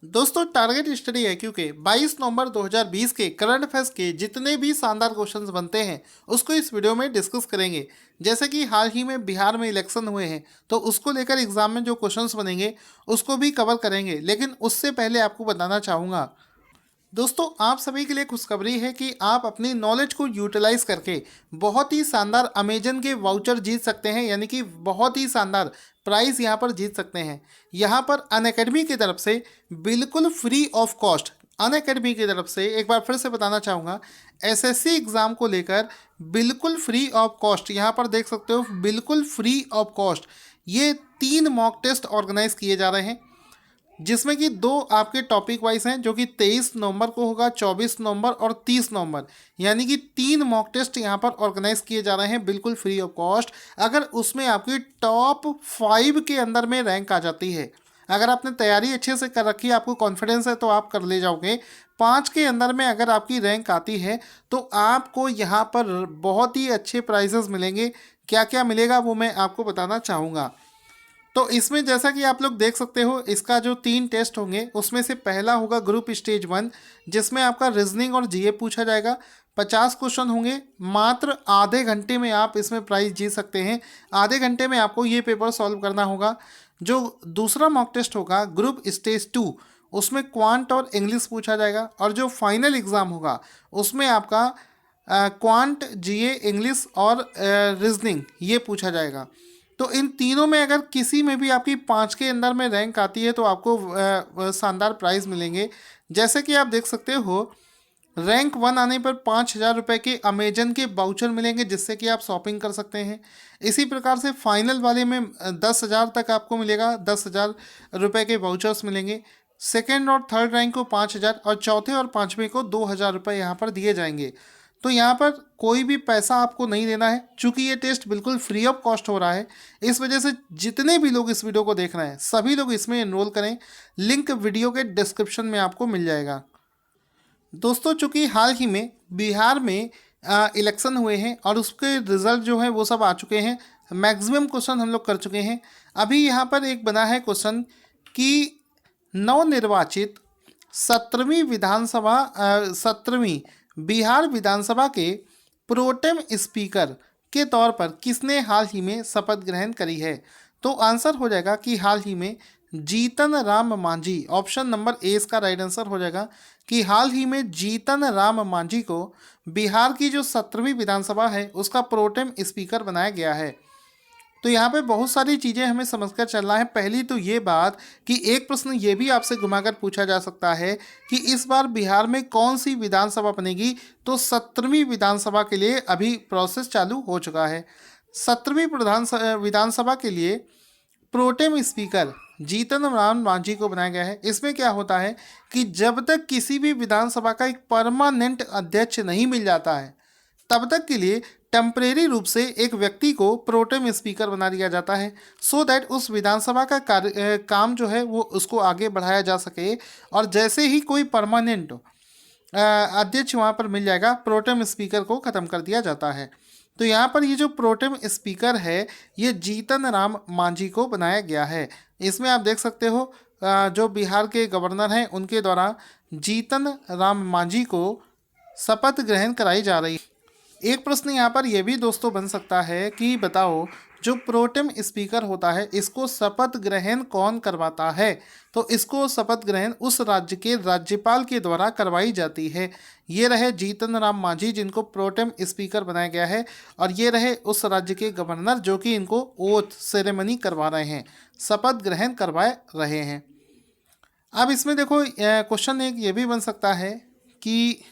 दोस्तों target study IQ के 22 नवंबर 2020 के करंट अफेयर्स के जितने भी शानदार क्वेश्चंस बनते हैं उसको इस वीडियो में डिस्कस करेंगे। जैसे कि हाल ही में बिहार में इलेक्शन हुए हैं तो उसको लेकर एग्जाम में जो क्वेश्चंस बनेंगे उसको भी कवर करेंगे, लेकिन उससे पहले आपको बताना चाहूँगा दोस्तों, आप सभी के लिए खुशखबरी है कि आप अपनी नॉलेज को यूटिलाइज करके बहुत ही शानदार अमेजन के वाउचर जीत सकते हैं, यानी कि बहुत ही शानदार प्राइस यहाँ पर जीत सकते हैं। यहाँ पर अनअकैडमी की तरफ से बिल्कुल फ्री ऑफ कॉस्ट, अनअकैडमी की तरफ से एक बार फिर से बताना चाहूँगा, SSC एग्ज़ाम को लेकर बिल्कुल फ्री ऑफ कॉस्ट, यहाँ पर देख सकते हो बिल्कुल फ्री ऑफ कॉस्ट ये 3 मॉक टेस्ट ऑर्गेनाइज किए जा रहे हैं, जिसमें कि 2 आपके टॉपिक वाइज हैं जो कि 23 नवंबर को होगा, 24 नवंबर और 30 नवंबर, यानी कि 3 मॉक टेस्ट यहाँ पर ऑर्गेनाइज किए जा रहे हैं बिल्कुल फ्री ऑफ कॉस्ट। अगर उसमें आपकी टॉप 5 के अंदर में रैंक आ जाती है, अगर आपने तैयारी अच्छे से कर रखी है, आपको कॉन्फिडेंस है, तो आप कर ले जाओगे। 5 के अंदर में अगर आपकी रैंक आती है तो आपको यहाँ पर बहुत ही अच्छे प्राइजेस मिलेंगे। क्या क्या मिलेगा वो मैं आपको बताना चाहूँगा। तो इसमें जैसा कि आप लोग देख सकते हो, इसका जो 3 टेस्ट होंगे उसमें से पहला होगा ग्रुप स्टेज 1, जिसमें आपका रीजनिंग और GA पूछा जाएगा। 50 क्वेश्चन होंगे, मात्र आधे घंटे में आप इसमें प्राइज जीत सकते हैं। आधे घंटे में आपको ये पेपर सॉल्व करना होगा। जो दूसरा मॉक टेस्ट होगा ग्रुप स्टेज 2, उसमें क्वांट और इंग्लिश पूछा जाएगा। और जो फाइनल एग्ज़ाम होगा उसमें आपका क्वांट, GA, इंग्लिश और रीजनिंग ये पूछा जाएगा। तो इन तीनों में अगर किसी में भी आपकी 5 के अंदर में रैंक आती है तो आपको शानदार प्राइज़ मिलेंगे। जैसे कि आप देख सकते हो, रैंक 1 आने पर 5,000 रुपये के अमेजन के वाउचर मिलेंगे, जिससे कि आप शॉपिंग कर सकते हैं। इसी प्रकार से फाइनल वाले में 10,000 तक आपको मिलेगा, 10,000 रुपये के वाउचर्स मिलेंगे। सेकेंड और थर्ड रैंक को 5,000 और चौथे और पाँचवें को 2,000 रुपये यहाँ पर दिए जाएंगे। तो यहाँ पर कोई भी पैसा आपको नहीं देना है, चूँकि ये टेस्ट बिल्कुल फ्री ऑफ कॉस्ट हो रहा है। इस वजह से जितने भी लोग इस वीडियो को देख रहे हैं सभी लोग इसमें एनरोल करें। लिंक वीडियो के डिस्क्रिप्शन में आपको मिल जाएगा। दोस्तों, चूँकि हाल ही में बिहार में इलेक्शन हुए हैं और उसके रिजल्ट जो है वो सब आ चुके हैं। मैक्सिमम क्वेश्चन हम लोग कर चुके हैं। अभी यहाँ पर एक बना है क्वेश्चन कि नवनिर्वाचित 17वीं बिहार विधानसभा के प्रोटेम स्पीकर के तौर पर किसने हाल ही में शपथ ग्रहण करी है। तो आंसर हो जाएगा कि हाल ही में Jitan Ram Manjhi. Option number A इसका राइट आंसर हो जाएगा कि हाल ही में जीतन राम मांझी को बिहार की जो 17वीं विधानसभा है उसका प्रोटेम स्पीकर बनाया गया है। तो यहाँ पे बहुत सारी चीज़ें हमें समझकर चलना है। पहली तो ये बात कि एक प्रश्न ये भी आपसे घुमाकर पूछा जा सकता है कि इस बार बिहार में कौन सी विधानसभा बनेगी। तो 17वीं विधानसभा के लिए अभी प्रोसेस चालू हो चुका है। 17वीं विधानसभा के लिए प्रोटेम स्पीकर जीतन राम मांझी को बनाया गया है। इसमें क्या होता है कि जब तक किसी भी विधानसभा का एक परमानेंट अध्यक्ष नहीं मिल जाता है तब तक के लिए टेम्परेरी रूप से एक व्यक्ति को प्रोटेम स्पीकर बना दिया जाता है, सो दैट उस विधानसभा का काम जो है वो उसको आगे बढ़ाया जा सके। और जैसे ही कोई परमानेंट अध्यक्ष वहाँ पर मिल जाएगा, प्रोटेम स्पीकर को ख़त्म कर दिया जाता है। तो यहाँ पर ये जो प्रोटेम स्पीकर है ये जीतन राम मांझी को बनाया गया है। इसमें आप देख सकते हो जो बिहार के गवर्नर हैं उनके द्वारा जीतन राम मांझी को शपथ ग्रहण कराई जा रही है। एक प्रश्न यहाँ पर यह भी दोस्तों बन सकता है कि बताओ, जो प्रोटेम स्पीकर होता है इसको शपथ ग्रहण कौन करवाता है। तो इसको शपथ ग्रहण उस राज्य के राज्यपाल के द्वारा करवाई जाती है। ये रहे जीतन राम मांझी जिनको प्रोटेम स्पीकर बनाया गया है, और ये रहे उस राज्य के गवर्नर जो कि इनको ओथ सेरेमनी करवा रहे हैं, शपथ ग्रहण करवाए रहे हैं। अब इसमें देखो क्वेश्चन एक ये भी बन सकता है कि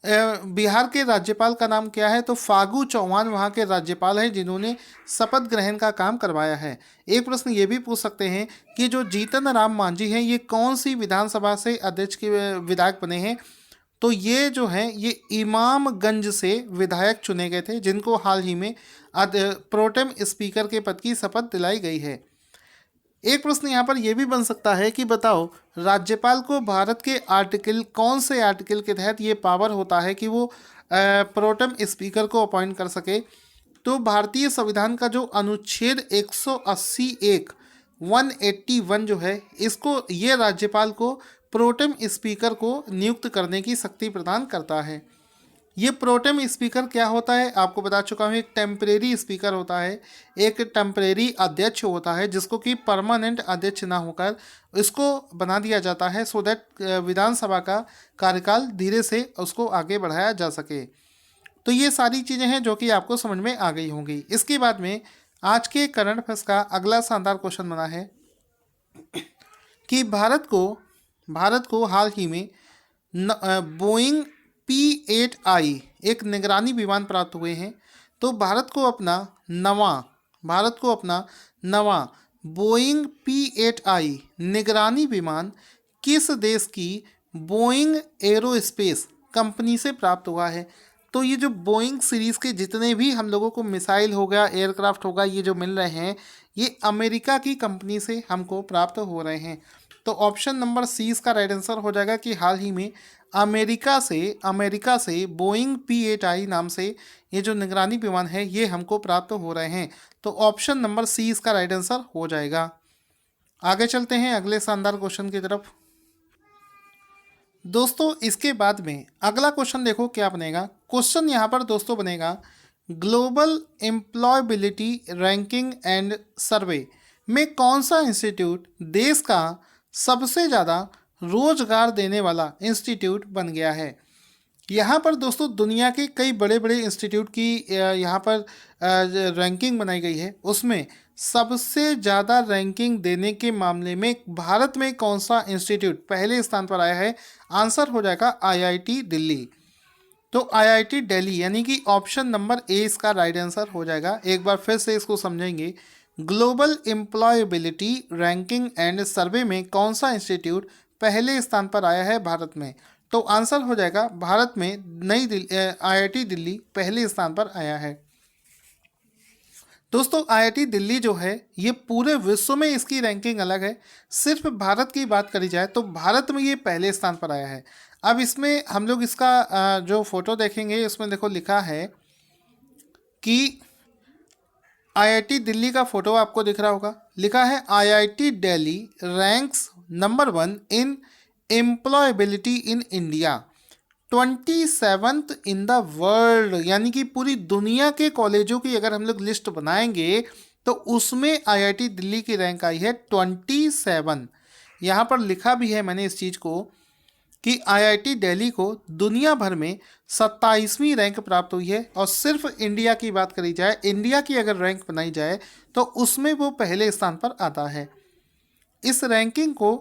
बिहार के राज्यपाल का नाम क्या है। तो फागू चौहान वहाँ के राज्यपाल हैं जिन्होंने शपथ ग्रहण का काम करवाया है। एक प्रश्न ये भी पूछ सकते हैं कि जो जीतन राम मांझी हैं ये कौन सी विधानसभा से अध्यक्ष के विधायक बने हैं। तो ये जो हैं ये इमामगंज से विधायक चुने गए थे, जिनको हाल ही में प्रोटेम स्पीकर के पद की शपथ दिलाई गई है। एक प्रश्न यहाँ पर यह भी बन सकता है कि बताओ, राज्यपाल को भारत के आर्टिकल कौन से आर्टिकल के तहत ये पावर होता है कि वो प्रोटेम स्पीकर को अपॉइंट कर सके। तो भारतीय संविधान का जो अनुच्छेद 180(1) 181 जो है इसको ये राज्यपाल को प्रोटेम स्पीकर को नियुक्त करने की शक्ति प्रदान करता है। ये प्रोटेम स्पीकर क्या होता है आपको बता चुका हूँ। एक टेम्परेरी स्पीकर होता है, एक टेम्परेरी अध्यक्ष होता है जिसको कि परमानेंट अध्यक्ष ना होकर इसको बना दिया जाता है सो दैट विधानसभा का कार्यकाल धीरे से उसको आगे बढ़ाया जा सके। तो ये सारी चीज़ें हैं जो कि आपको समझ में आ गई होंगी। इसके बाद में आज के करंट अफेयर्स का अगला शानदार क्वेश्चन बना है कि भारत को हाल ही में बोइंग P8I एक निगरानी विमान प्राप्त हुए हैं। तो भारत को अपना नवा बोइंग P8I निगरानी विमान किस देश की बोइंग एरोस्पेस कंपनी से प्राप्त हुआ है। तो ये जो बोइंग सीरीज़ के जितने भी हम लोगों को मिसाइल हो गया, एयरक्राफ्ट होगा, ये जो मिल रहे हैं ये अमेरिका की कंपनी से हमको प्राप्त हो रहे हैं। तो ऑप्शन नंबर सी इसका राइट आंसर हो जाएगा कि हाल ही में अमेरिका से बोइंग P8I नाम से ये जो निगरानी विमान है ये हमको प्राप्त हो रहे हैं। तो ऑप्शन नंबर सी इसका राइट आंसर हो जाएगा। आगे चलते हैं अगले शानदार क्वेश्चन की तरफ। दोस्तों इसके बाद में अगला क्वेश्चन देखो क्या बनेगा। क्वेश्चन यहाँ पर दोस्तों बनेगा ग्लोबल एम्प्लॉयबिलिटी रैंकिंग एंड सर्वे में कौन सा इंस्टीट्यूट देश का सबसे ज़्यादा रोजगार देने वाला इंस्टीट्यूट बन गया है। यहाँ पर दोस्तों दुनिया के कई बड़े बड़े इंस्टीट्यूट की यहाँ पर रैंकिंग बनाई गई है। उसमें सबसे ज़्यादा रैंकिंग देने के मामले में भारत में कौन सा इंस्टीट्यूट पहले स्थान पर आया है। आंसर हो जाएगा IIT दिल्ली। तो IIT दिल्ली यानी कि ऑप्शन नंबर ए इसका राइट आंसर हो जाएगा। एक बार फिर से इसको समझेंगे। ग्लोबल एम्प्लॉयबिलिटी रैंकिंग एंड सर्वे में कौन सा इंस्टीट्यूट पहले स्थान पर आया है भारत में। तो आंसर हो जाएगा भारत में IIT दिल्ली पहले स्थान पर आया है। दोस्तों IIT दिल्ली जो है ये पूरे विश्व में इसकी रैंकिंग अलग है। सिर्फ भारत की बात करी जाए तो भारत में ये पहले स्थान पर आया है। अब इसमें हम लोग इसका जो फोटो देखेंगे इसमें देखो लिखा है कि IIT दिल्ली का फोटो आपको दिख रहा होगा। लिखा है IIT Delhi ranks number 1 in employability in India 27th in the world. यानी कि पूरी दुनिया के कॉलेजों की अगर हम लोग लिस्ट बनाएंगे तो उसमें IIT दिल्ली की रैंक आई है 27। यहाँ पर लिखा भी है मैंने इस चीज़ को कि IIT दिल्ली को दुनिया भर में 27वीं रैंक प्राप्त हुई है। और सिर्फ इंडिया की बात करी जाए, इंडिया की अगर रैंक बनाई जाए तो उसमें वो पहले स्थान पर आता है। इस रैंकिंग को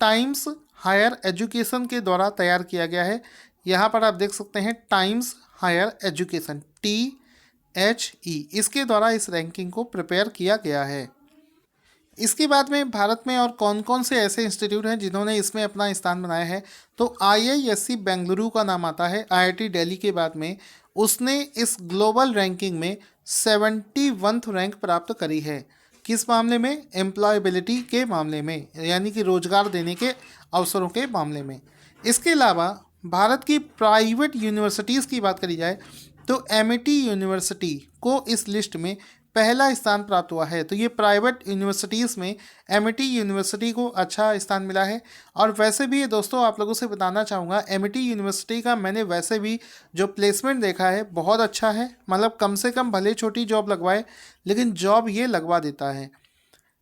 टाइम्स हायर एजुकेशन के द्वारा तैयार किया गया है। यहाँ पर आप देख सकते हैं टाइम्स हायर एजुकेशन THE इसके द्वारा इस रैंकिंग को प्रिपेयर किया गया है। इसके बाद में भारत में और कौन कौन से ऐसे इंस्टीट्यूट हैं जिन्होंने इसमें अपना स्थान बनाया है। तो IISc बेंगलुरु का नाम आता है। IIT दिल्ली के बाद में उसने इस ग्लोबल रैंकिंग में 71th रैंक प्राप्त करी है। किस मामले में? एम्प्लॉयबिलिटी के मामले में, यानी कि रोजगार देने के अवसरों के मामले में। इसके अलावा भारत की प्राइवेट यूनिवर्सिटीज़ की बात करी जाए तो MIT यूनिवर्सिटी को इस लिस्ट में पहला स्थान प्राप्त हुआ है। तो ये प्राइवेट यूनिवर्सिटीज़ में MIT यूनिवर्सिटी को अच्छा स्थान मिला है। और वैसे भी दोस्तों आप लोगों से बताना चाहूँगा MIT यूनिवर्सिटी का मैंने वैसे भी जो प्लेसमेंट देखा है बहुत अच्छा है। मतलब कम से कम भले छोटी जॉब लगवाए लेकिन जॉब ये लगवा देता है।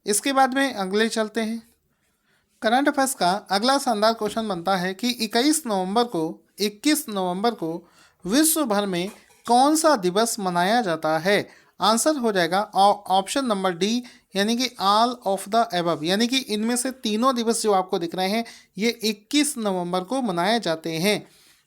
इसके बाद में अगले चलते हैं। करंट अफेयर्स का अगला शानदार क्वेश्चन बनता है कि 21 नवंबर को विश्व भर में कौन सा दिवस मनाया जाता है। आंसर हो जाएगा ऑप्शन नंबर डी यानी कि ऑल ऑफ द एबव। यानी कि इनमें से तीनों दिवस जो आपको दिख रहे हैं ये 21 नवंबर को मनाए जाते हैं।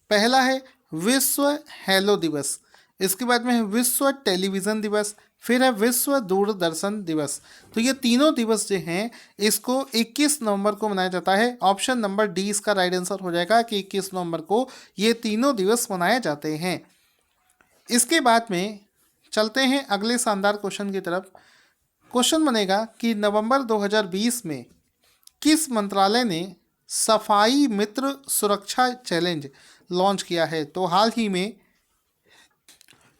पहला है विश्व हेलो दिवस, इसके बाद में है विश्व टेलीविज़न दिवस, फिर है विश्व दूरदर्शन दिवस। तो ये तीनों दिवस जो हैं इसको 21 नवंबर को मनाया जाता है। ऑप्शन नंबर डी इसका राइट आंसर हो जाएगा कि 21 नवंबर को ये तीनों दिवस मनाए जाते हैं। इसके बाद में चलते हैं अगले शानदार क्वेश्चन की तरफ। क्वेश्चन बनेगा कि नवंबर 2020 में किस मंत्रालय ने सफाई मित्र सुरक्षा चैलेंज लॉन्च किया है। तो हाल ही में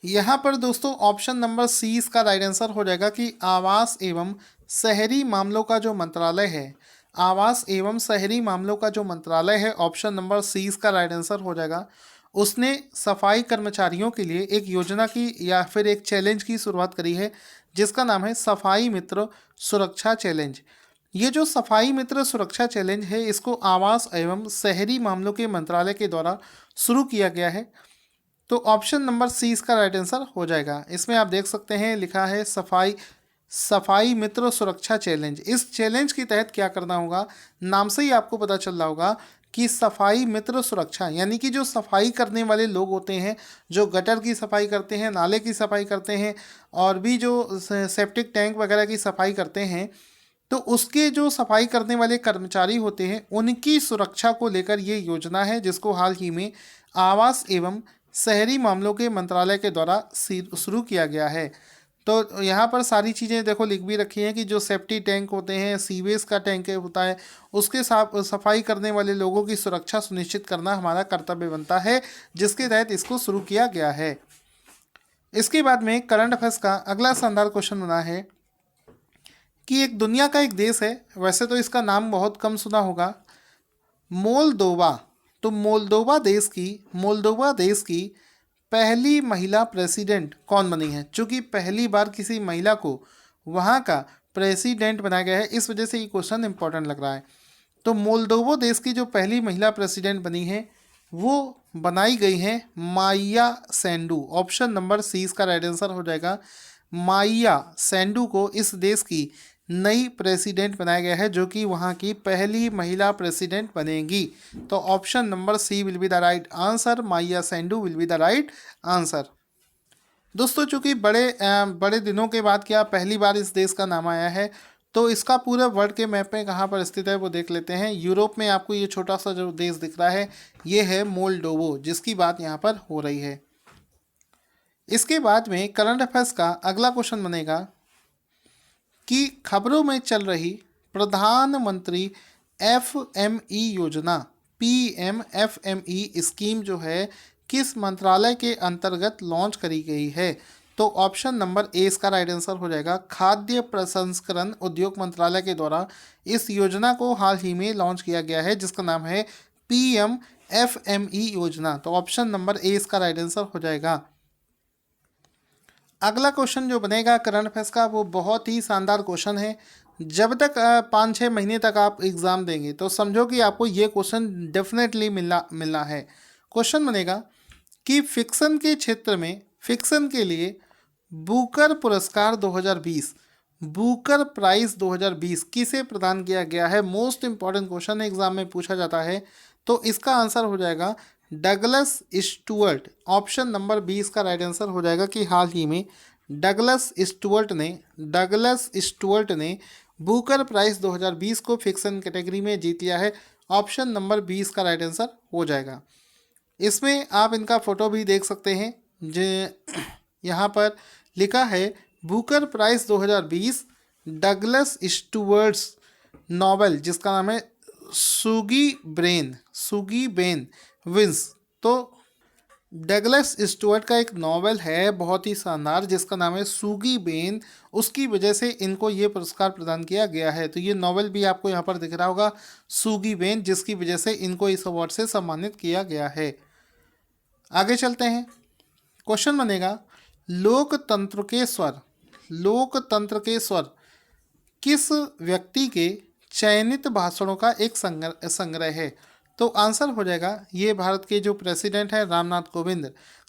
यहाँ पर दोस्तों ऑप्शन नंबर सी इसका राइट आंसर हो जाएगा कि आवास एवं शहरी मामलों का जो मंत्रालय है, आवास एवं शहरी मामलों का जो मंत्रालय है, ऑप्शन नंबर सी इसका राइट आंसर हो जाएगा। उसने सफाई कर्मचारियों के लिए एक योजना की या फिर एक चैलेंज की शुरुआत करी है जिसका नाम है सफाई मित्र सुरक्षा चैलेंज। ये जो सफाई मित्र सुरक्षा चैलेंज है इसको आवास एवं शहरी मामलों के मंत्रालय के द्वारा शुरू किया गया है। तो ऑप्शन नंबर सी इसका राइट आंसर हो जाएगा। इसमें आप देख सकते हैं लिखा है सफाई मित्र सुरक्षा चैलेंज। इस चैलेंज के तहत क्या करना होगा, नाम से ही आपको पता चल रहा होगा कि सफाई मित्र सुरक्षा यानी कि जो सफाई करने वाले लोग होते हैं, जो गटर की सफाई करते हैं, नाले की सफाई करते हैं और भी जो सेप्टिक टैंक वगैरह की सफाई करते हैं, तो उसके जो सफाई करने वाले कर्मचारी होते हैं उनकी सुरक्षा को लेकर ये योजना है जिसको हाल ही में आवास एवं शहरी मामलों के मंत्रालय के द्वारा शुरू किया गया है। तो यहाँ पर सारी चीज़ें देखो लिख भी रखी हैं कि जो सेफ्टी टैंक होते हैं, सीवेज का टैंक होता है, उसके सफाई करने वाले लोगों की सुरक्षा सुनिश्चित करना हमारा कर्तव्य बनता है, जिसके तहत इसको शुरू किया गया है। इसके बाद में करंट अफेयर्स का अगला शानदार क्वेश्चन बना है कि एक दुनिया का एक देश है, वैसे तो इसका नाम बहुत कम सुना होगा, मोल्दोवा। तो मोल्दोवा देश की पहली महिला प्रेसिडेंट कौन बनी है? चूंकि पहली बार किसी महिला को वहाँ का प्रेसिडेंट बनाया गया है, इस वजह से ये क्वेश्चन इंपॉर्टेंट लग रहा है। तो मोल्दोवा देश की जो पहली महिला प्रेसिडेंट बनी है वो बनाई गई है माइया सैंडू। ऑप्शन नंबर सी इसका राइट आंसर हो जाएगा। माइया सैंडू को इस देश की नई प्रेसिडेंट बनाया गया है, जो कि वहाँ की पहली महिला प्रेसिडेंट बनेगी। तो option number C will be the right answer, Maia Sandu will be the right answer. दोस्तों चूंकि बड़े दिनों के बाद क्या पहली बार इस देश का नाम आया है, तो इसका पूरे वर्ल्ड के मैप में कहाँ पर स्थित है वो देख लेते हैं। यूरोप में आपको ये छोटा सा जो देश दिख रहा है ये है मोल्डोवो, जिसकी बात यहाँ पर हो रही है। इसके बाद में करंट अफेयर्स का अगला क्वेश्चन बनेगा कि खबरों में चल रही प्रधानमंत्री एफएमई योजना पीएमएफएमई स्कीम जो है किस मंत्रालय के अंतर्गत लॉन्च करी गई है? तो ऑप्शन नंबर ए इसका राइट आंसर हो जाएगा। खाद्य प्रसंस्करण उद्योग मंत्रालय के द्वारा इस योजना को हाल ही में लॉन्च किया गया है जिसका नाम है पीएमएफएमई योजना। तो ऑप्शन नंबर ए इसका राइट आंसर हो जाएगा। अगला क्वेश्चन जो बनेगा करंट अफेयर्स का वो बहुत ही शानदार क्वेश्चन है। जब तक 5-6 महीने तक आप एग्ज़ाम देंगे तो समझो कि आपको ये क्वेश्चन डेफिनेटली मिलना है। क्वेश्चन बनेगा कि फिक्शन के क्षेत्र में फिक्शन के लिए बुकर पुरस्कार 2020 बुकर प्राइज 2020 किसे प्रदान किया गया है? मोस्ट इंपॉर्टेंट क्वेश्चन एग्जाम में पूछा जाता है। तो इसका आंसर हो जाएगा डगलस स्टुअर्ट। ऑप्शन नंबर 20 का राइट आंसर हो जाएगा कि हाल ही में डगलस स्टुअर्ट ने बुकर प्राइज 2020 को फिक्शन कैटेगरी में जीत लिया है। ऑप्शन नंबर 20 का राइट आंसर हो जाएगा। इसमें आप इनका फोटो भी देख सकते हैं, जो यहाँ पर लिखा है बुकर प्राइज 2020 डगलस स्टुअर्ट्स नॉवेल जिसका नाम है सुगी बेन विंस। तो डगलस स्टुअर्ट का एक नॉवेल है बहुत ही शानदार जिसका नाम है सुगी बेन, उसकी वजह से इनको ये पुरस्कार प्रदान किया गया है। तो ये नॉवेल भी आपको यहाँ पर दिख रहा होगा सुगी बेन, जिसकी वजह से इनको इस अवार्ड से सम्मानित किया गया है। आगे चलते हैं। क्वेश्चन बनेगा लोकतंत्र के स्वर किस व्यक्ति के चयनित भाषणों का एक संग्रह है? तो आंसर हो जाएगा ये भारत के जो प्रेसिडेंट हैं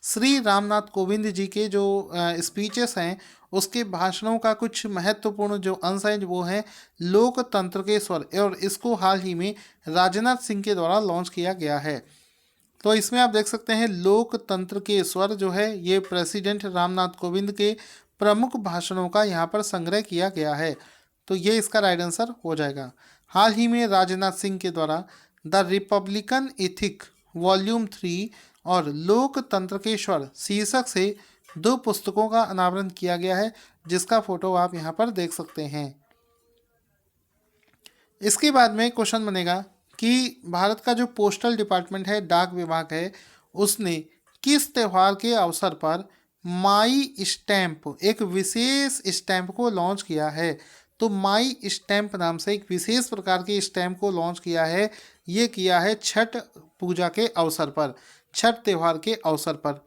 श्री रामनाथ कोविंद जी के जो स्पीचेस हैं उसके भाषणों का कुछ महत्वपूर्ण जो अंश हैं वो हैं लोकतंत्र के स्वर, और इसको हाल ही में राजनाथ सिंह के द्वारा लॉन्च किया गया है। तो इसमें आप देख सकते हैं लोकतंत्र के स्वर जो है ये प्रेसिडेंट रामनाथ कोविंद के प्रमुख भाषणों का यहाँ पर संग्रह किया गया है। तो ये इसका राइट आंसर हो जाएगा। हाल ही में राजनाथ सिंह के द्वारा द रिपब्लिकन एथिक वॉल्यूम 3 और लोकतंत्र के स्वर शीर्षक से 2 पुस्तकों का अनावरण किया गया है जिसका फोटो आप यहाँ पर देख सकते हैं। इसके बाद में क्वेश्चन बनेगा कि भारत का जो पोस्टल डिपार्टमेंट है, डाक विभाग है, उसने किस त्यौहार के अवसर पर माई स्टैम्प, एक विशेष स्टैम्प को लॉन्च किया है। तो माई स्टैम्प नाम से एक विशेष प्रकार के स्टैम्प को लॉन्च किया है। ये किया है छठ पूजा के अवसर पर, छठ त्यौहार के अवसर पर।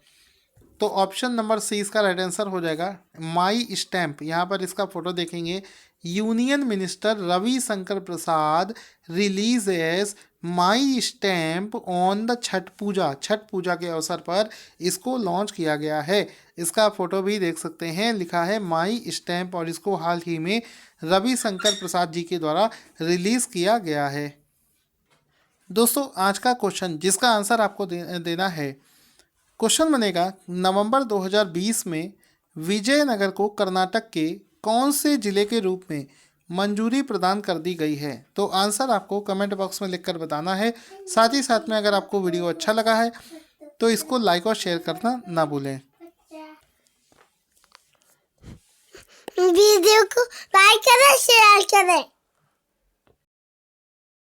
तो ऑप्शन नंबर सी इसका राइट आंसर हो जाएगा, माई स्टैम्प। यहाँ पर इसका फोटो देखेंगे, union minister Ravishankar Prasad releases my stamp on the Chhath Puja, Chhath Puja के अवसर पर इसको लॉन्च किया गया है। इसका फोटो भी देख सकते हैं, लिखा है माई स्टैम्प, और इसको हाल ही में रविशंकर प्रसाद जी के द्वारा रिलीज किया गया है। दोस्तों आज का क्वेश्चन जिसका आंसर आपको देना है, क्वेश्चन बनेगा नवंबर 2020 में विजयनगर को कर्नाटक के कौन से जिले के रूप में मंजूरी प्रदान कर दी गई है। तो आंसर आपको कमेंट बॉक्स में लिखकर बताना है। साथ ही साथ में अगर आपको वीडियो अच्छा लगा है तो इसको लाइक और शेयर करना ना भूलें। वीडियो को लाइक करें, शेयर करें।